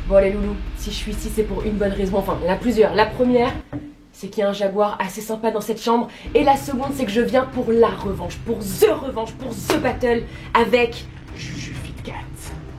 Bon les loulous, si je suis ici c'est pour une bonne raison, enfin il y en a plusieurs. La première, c'est qu'il y a un jaguar assez sympa dans cette chambre. Et la seconde, c'est que je viens pour la revanche, pour the battle avec Juju Fitcat.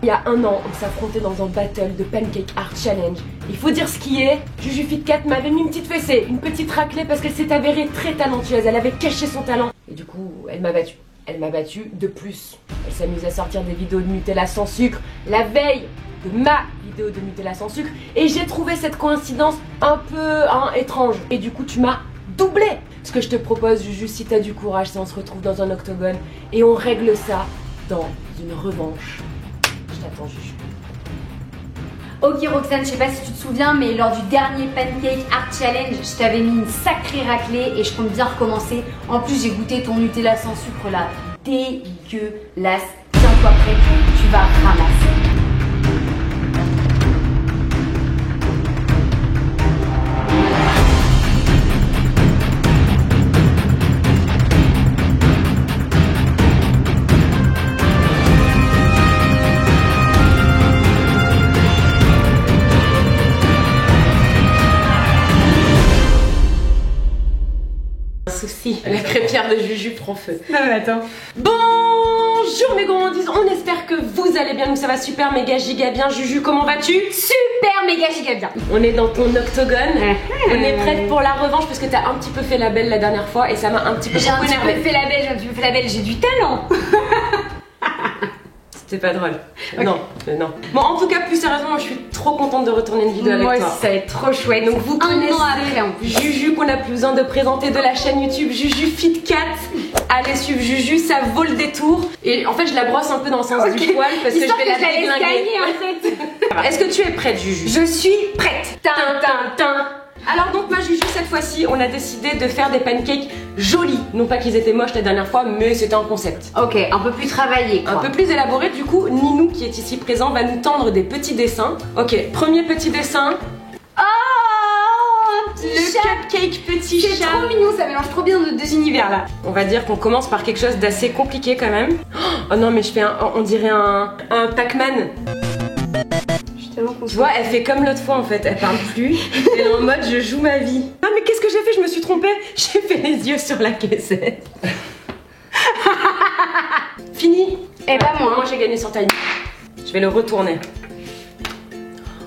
Il y a un an, on s'affrontait dans un battle de Pancake Art Challenge. Il faut dire ce qui est, Juju Fitcat m'avait mis une petite fessée, une petite raclée parce qu'elle s'est avérée très talentueuse, elle avait caché son talent. Et du coup, elle m'a battue. Elle m'a battue de plus. Elle s'amuse à sortir des vidéos de Nutella sans sucre la veille de ma vidéo de Nutella sans sucre. Et j'ai trouvé cette coïncidence un peu étrange. Et du coup, tu m'as doublé. Ce que je te propose, Juju, si t'as du courage, c'est on se retrouve dans un octogone et on règle ça dans une revanche. Je t'attends, Juju. Ok Roxane, je sais pas si tu te souviens, mais lors du dernier Pancake Art Challenge, je t'avais mis une sacrée raclée et je compte bien recommencer. En plus, j'ai goûté ton Nutella sans sucre là, dégueulasse. Tiens-toi prêt, tu vas ramasser. Souci, la crêpière de Juju prend feu. Non mais attends. Bonjour mes gourmandises, on espère que vous allez bien, nous ça va super méga giga bien. Juju, comment vas-tu? Super méga giga bien. On est dans ton octogone, on est prête pour la revanche parce que t'as un petit peu fait la belle la dernière fois et ça m'a un petit peu J'ai un petit peu fait la belle, j'ai du talent. C'était pas drôle. Okay. Non. Bon, en tout cas, plus sérieusement, moi, je suis trop contente de retourner une vidéo avec toi. Moi aussi, ça va être trop chouette. Donc, vous connaissez après, en plus. Juju qu'on a plus besoin de présenter de la chaîne YouTube Juju Fitcat. Allez suivre Juju, ça vaut le détour. Et en fait, je la brosse un peu dans le sens du poil parce que je vais la déglinguer. En fait. Est-ce que tu es prête, Juju? Je suis prête. Alors donc ma Juju, cette fois-ci, on a décidé de faire des pancakes jolis. Non pas qu'ils étaient moches la dernière fois, mais c'était un concept. Ok, un peu plus travaillé quoi. Un peu plus élaboré, du coup, Ninou qui est ici présent va nous tendre des petits dessins. Ok, premier petit dessin. Oh, le cupcake petit chat. C'est trop mignon, ça mélange trop bien nos deux univers là. On va dire qu'on commence par quelque chose d'assez compliqué quand même. Oh non mais je fais on dirait un Pac-Man. Tu vois, elle fait comme l'autre fois en fait, elle parle plus. Elle est en mode je joue ma vie. Ah mais qu'est-ce que j'ai fait? Je me suis trompée. J'ai fait les yeux sur la caissette. Fini. Eh ben moi j'ai gagné sur time. Je vais le retourner.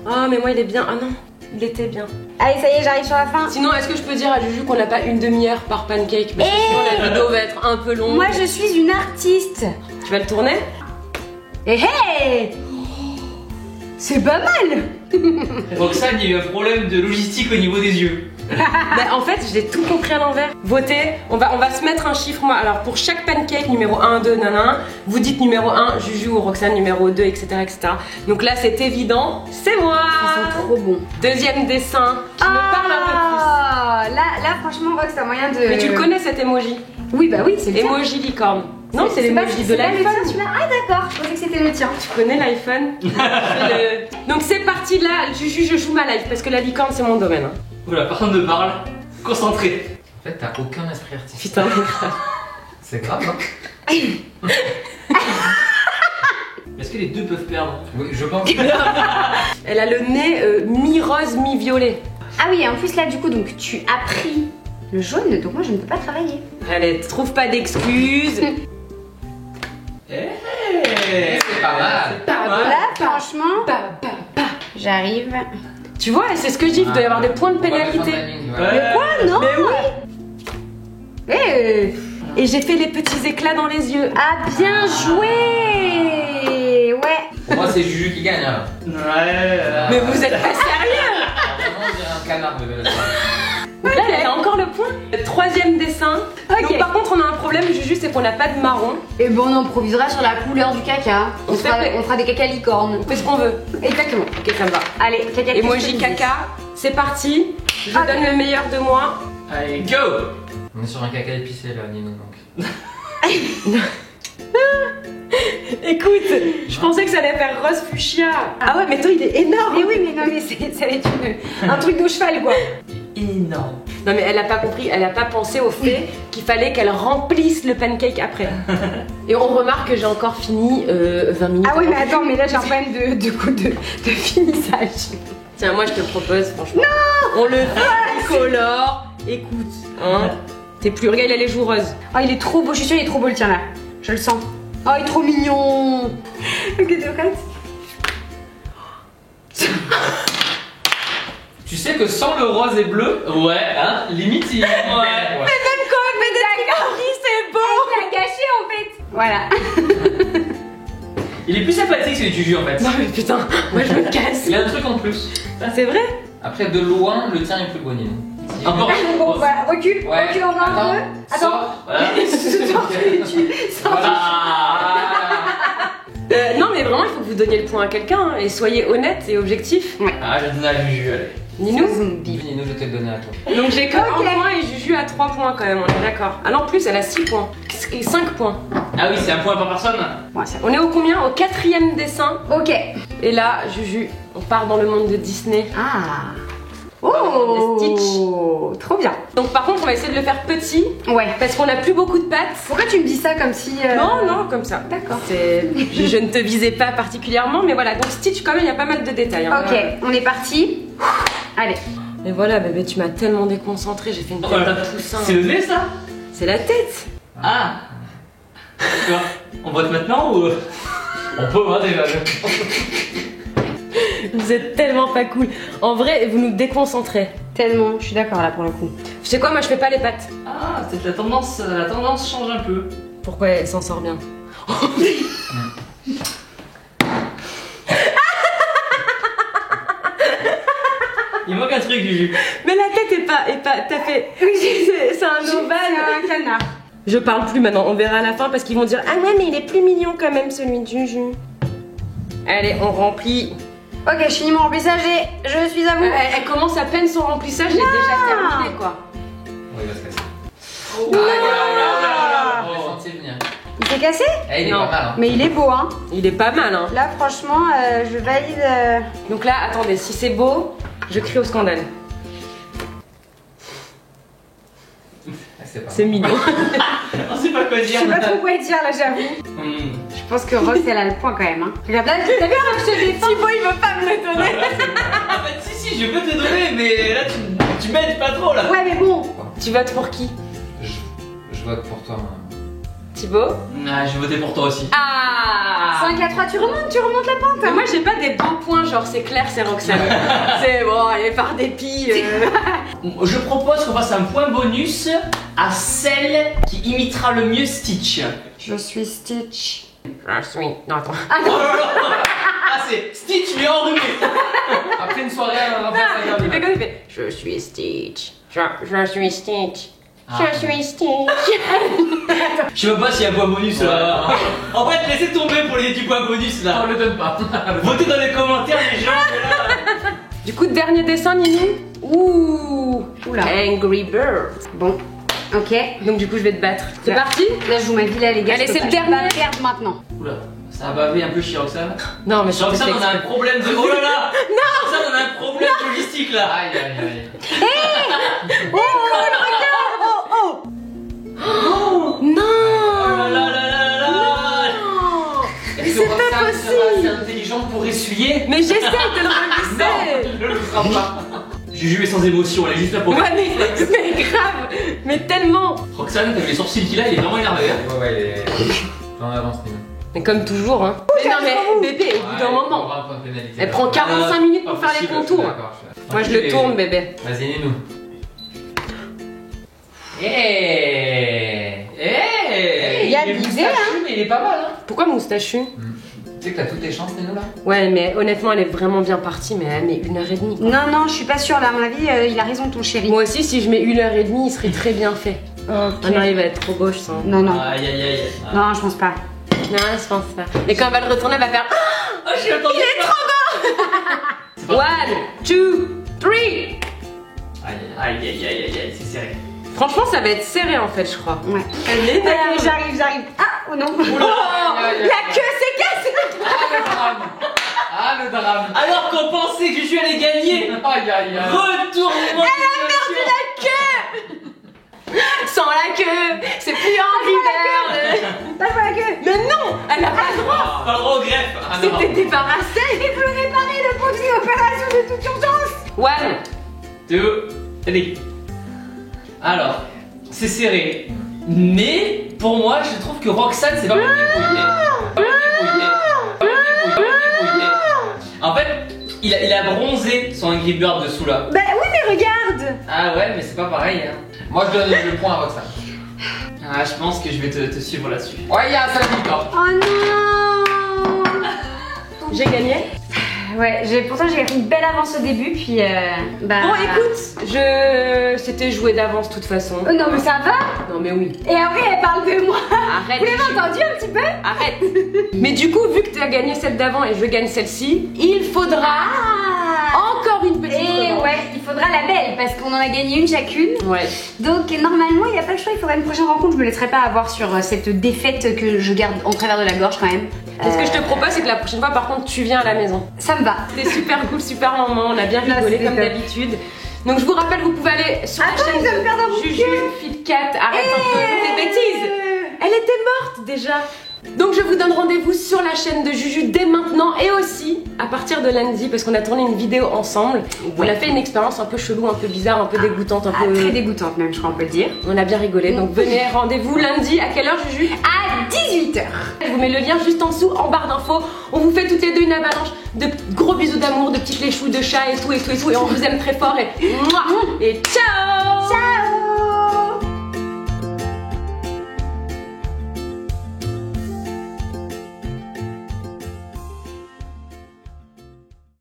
Oh mais moi il est bien. Ah non, il était bien. Allez ça y est, j'arrive sur la fin. Sinon est-ce que je peux dire à Juju qu'on n'a pas une demi-heure par pancake? Parce que sinon la vidéo va être un peu longue. Moi je suis une artiste. Tu vas le tourner? Eh hey, c'est pas mal. Roxane, il y a eu un problème de logistique au niveau des yeux. Bah, en fait, j'ai tout compris à l'envers. Votez, on va se mettre un chiffre. Moi, alors pour chaque pancake, numéro 1, 2, nanana, vous dites numéro 1, Juju ou Roxane, numéro 2, etc. etc. Donc là, c'est évident, c'est moi. Ils sont trop bons. Deuxième dessin qui me parle un peu plus. Là, franchement, Rox, t'as moyen de. Mais tu le connais cet emoji? Oui, bah oui, c'est le emoji licorne. Non, c'est l'emoji de l'iPhone. Ah d'accord, je pensais que c'était le tien. Tu connais l'iPhone? Donc c'est parti là, Juju, je joue ma life parce que la licorne c'est mon domaine. Hein. Voilà, personne ne parle, concentré. En fait, t'as aucun esprit artistique. Putain, mais grave. C'est grave, hein? Est-ce que les deux peuvent perdre? Oui, je pense. Elle a le nez mi-rose, mi-violet. Ah oui, et en plus là, du coup, donc tu as pris le jaune, donc moi je ne peux pas travailler. Allez, trouve pas d'excuses. C'est pas mal. Pas mal. Là, franchement, j'arrive. Tu vois, c'est ce que je dis, il doit y avoir des points de pénalité. Mais quoi? Non. Mais oui. Et j'ai fait les petits éclats dans les yeux. Ah, bien joué. Ouais. Pour moi, c'est Juju qui gagne. Hein. Mais vous êtes pas sérieux? Vraiment, on dirait un canard de vélo. Donc là, elle a encore le point. Le troisième dessin. Okay. Donc par contre, on a un problème, Juju, c'est qu'on n'a pas de marron. Et bon, on improvisera sur la couleur du caca. On fera des caca licornes. On fait ce qu'on veut. Exactement. Ok, ça me va. Allez, caca. Emoji caca, c'est parti. Je donne le meilleur de moi. Allez, go! On est sur un caca épicé là, Nino, donc. Écoute, je pensais que ça allait faire rose fuchsia. Ah ouais, mais toi, il est énorme. Mais oui, mais non, mais ça va être un truc de cheval, quoi. énorme. Non mais elle a pas compris, elle a pas pensé au fait qu'il fallait qu'elle remplisse le pancake après. Et on remarque que j'ai encore fini 20 minutes. Ah oui, mais avant. attends, mais là j'ai un problème de finissage. Tiens, moi je te propose, franchement. Non, on le colore. Écoute, hein. T'es plus. Regarde, il a les joues roses. Oh, il est trop beau, je suis sûre, il est trop beau le tien là. Je le sens. Oh, il est trop mignon. Ok, t'es prête? Tu sais que sans le rose et bleu, ouais, hein, limite il. Ouais. Même quand elle met des trucs c'est beau. Il a gâché en fait. Voilà. Il est plus sympathique celui de Juju en fait. Non mais putain, moi je me casse. Il a un truc en plus. C'est vrai? Après de loin, le tien est plus beau, Nino. Encore. Bon, voilà, recule, Ouais. recule encore un peu. Attends. Sors, voilà. Non mais vraiment, il faut que vous donniez le point à quelqu'un hein, et soyez honnête et objectif. Ah, je vais donner à Juju, allez. Ninou. Nino, je vais te le donner à toi. Donc j'ai que 1 point et Juju a 3 points quand même, on est d'accord. Ah non, en plus elle a 6 points. Et 5 points. Ah oui, c'est un point par personne. Bon, ça... On est au combien? Au 4e dessin. Ok. Et là, Juju, on part dans le monde de Disney. Ah. Oh, Oh, trop bien. Donc par contre, on va essayer de le faire petit Ouais. parce qu'on a plus beaucoup de pattes. Pourquoi tu me dis ça comme si... Non, non, comme ça. D'accord. Je ne te visais pas particulièrement, mais voilà. Donc Stitch, quand même, il y a pas mal de détails. Hein. Ok, on est parti. Allez. Et voilà, bébé, tu m'as tellement déconcentrée, j'ai fait une tête de poussin. C'est le nez ça? C'est la tête. Ah. Tu vois, on vote maintenant ou. On peut, hein, déjà. Vous êtes tellement pas cool. En vrai, vous nous déconcentrez. Tellement, je suis d'accord là pour le coup. Tu sais quoi, moi je fais pas les pattes. Ah, peut-être la tendance change un peu. Pourquoi elle s'en sort bien? Il manque un truc, Juju. Mais la tête est pas. T'as fait. C'est un ovale. Un canard. Je parle plus maintenant, on verra à la fin parce qu'ils vont dire ah ouais mais il est plus mignon quand même celui de Juju. Allez, on remplit. Ok, je finis mon remplissage et je suis à vous. Elle commence à peine son remplissage, elle est déjà terminée quoi. Oui, il va se casser. Non. Je l'ai senti venir. Il s'est cassé? Eh, il est Non. pas mal, hein. Mais il est beau, hein. Il est pas mal hein. Là, franchement, je valide. Donc là, attendez, si c'est beau, je crie au scandale. C'est mignon. On sait pas quoi Je dire. sais pas trop quoi dire là, j'avoue. Je pense que Rose, elle a le point quand même. Hein. Regarde là, t'as vu, je te défends. Thibaut, il veut pas me le donner. En fait, si, je peux te donner, mais là, tu m'aides pas trop là. Ouais, mais bon. Tu votes pour qui? Je vote pour toi. Thibaut? Ah, je vais voter pour toi aussi. Ah 5 à 3, tu remontes la pente. Mais moi j'ai pas des beaux points, genre c'est Claire, c'est Roxane. C'est bon, allez, par dépit. Je propose qu'on fasse un point bonus à celle qui imitera le mieux Stitch. Je suis Stitch. Je suis. Non, attends. Oh là là. Ah, c'est Stitch mais enrhumé. Après une soirée, on va faire ça. Il fait quoi? Il fait je suis Stitch. Je suis Stitch. Ah. Je suis Stitch. Je sais même pas s'il y a un point bonus là. En fait, laissez tomber pour les petits points bonus là. On le donne pas. Votez dans les commentaires les gens. Là. Du coup, dernier dessin, Ninou. Ouh. Oula. Angry Birds. Bon. Ok. Donc du coup, je vais te battre. C'est Là. parti? Là, je joue ma vie là, les gars. Allez, je peux c'est le pas- je peux dernier. pas perdre maintenant. Oula, ça a bavé un peu chez Roxane. Non, mais Chez Roxane, on a un problème de. Oh là là. Non. Roxane, on a un problème logistique là. Aïe aïe aïe. Oh, regarde. Oh, oh. Non. Oh là là là là là. Mais c'est pas possible. C'est intelligent pour essuyer. Mais j'essaie de le revisser. Non, je le ferai pas. Juju est sans émotion, elle est juste là pour. Ouais, mais grave. Mais tellement. Roxane, t'as vu les sourcils qu'il a, il est vraiment énervé. Hein. Ouais, il est. En avance, Mais comme toujours, hein. Mais non, mais bébé, au bout d'un moment. Elle prend 45 minutes pour faire les contours. Moi, je le tourne, bébé. Vas-y, Nénou. Hey. Il y a de l'idée, hein. Mais il est pas mal, hein. Pourquoi moustachu? Tu sais que t'as toutes tes chances, Nénou, là. Ouais, mais honnêtement, elle est vraiment bien partie, mais elle met 1h30. Non, non, je suis pas sûre là. À mon avis, il a raison, ton chéri. Moi aussi, si je mets 1h30, il serait très bien fait. Ok. Ah non, il va être trop beau, je sens. Non, non. Aïe aïe aïe. Non, je pense pas. Non, je pense pas. Et quand elle va le retourner, elle va faire. Oh, je suis attendu. Il est trop beau. 1, 2, 3. Aïe aïe aïe aïe aïe, c'est serré. Franchement, ça va être serré en fait, je crois. Ouais. Elle est Allez, j'arrive. Ah, oh non. Oula. La queue s'est cassée. Ah, le drame. Ah, le drame. Alors qu'on pensait que Juju allait gagner. Aïe, aïe, aïe. Retournement. Elle a perdu la queue. Sans la queue, c'est plus Angry Bird. Lâche la queue. Mais non, elle a pas le droit. Pas le droit au greffe. Ah, non. C'était débarrassé. Il faut réparer le pot d'opération de toute urgence. 1, 2, 3. Alors, c'est serré. Mais pour moi, je trouve que Roxane, c'est pas mal débrouillé. En fait, il a bronzé son Angry Bird dessous là. Bah oui, mais regarde. Ah ouais, mais c'est pas pareil. Hein. Moi, je donne le point à Roxane. Ah, je pense que je vais te suivre là-dessus. Ouais, il y a un seul victoire. Oh non. j'ai gagné. Ouais, pourtant j'ai une belle avance au début, puis bah... Bon, écoute, c'était joué d'avance de toute façon. non mais ça va. Non mais oui. Et après elle parle de moi. Arrête. Vous l'avez entendu un petit peu? Arrête. Mais du coup, vu que tu as gagné celle d'avant et je gagne celle-ci, il faudra encore une petite Et revanche. ouais, il faudra la belle, parce qu'on en a gagné une chacune. Ouais. Donc normalement il n'y a pas le choix, il faudra une prochaine rencontre. Je me laisserai pas avoir sur cette défaite que je garde en travers de la gorge quand même. Ce que je te propose, c'est que la prochaine fois, par contre, tu viens à la maison. Ça me va. C'était super cool, super moment, on a bien rigolé comme d'habitude. Donc je vous rappelle, vous pouvez aller sur Attends, la chaîne ils vont me perdre un Juju Fitcat. Arrête un peu tes bêtises. Elle était morte déjà. Donc je vous donne rendez-vous sur la chaîne de Juju dès maintenant et aussi à partir de lundi parce qu'on a tourné une vidéo ensemble. On a fait une expérience un peu chelou, un peu bizarre, un peu dégoûtante, un peu... Très dégoûtante même, je crois on peut le dire. On a bien rigolé, donc venez, rendez-vous lundi. À quelle heure, Juju? À 18h. Je vous mets le lien juste en dessous, en barre d'infos. On vous fait toutes les deux une avalanche de gros bisous d'amour, de petits cléchous, de chats et tout, et on vous aime très fort et ciao.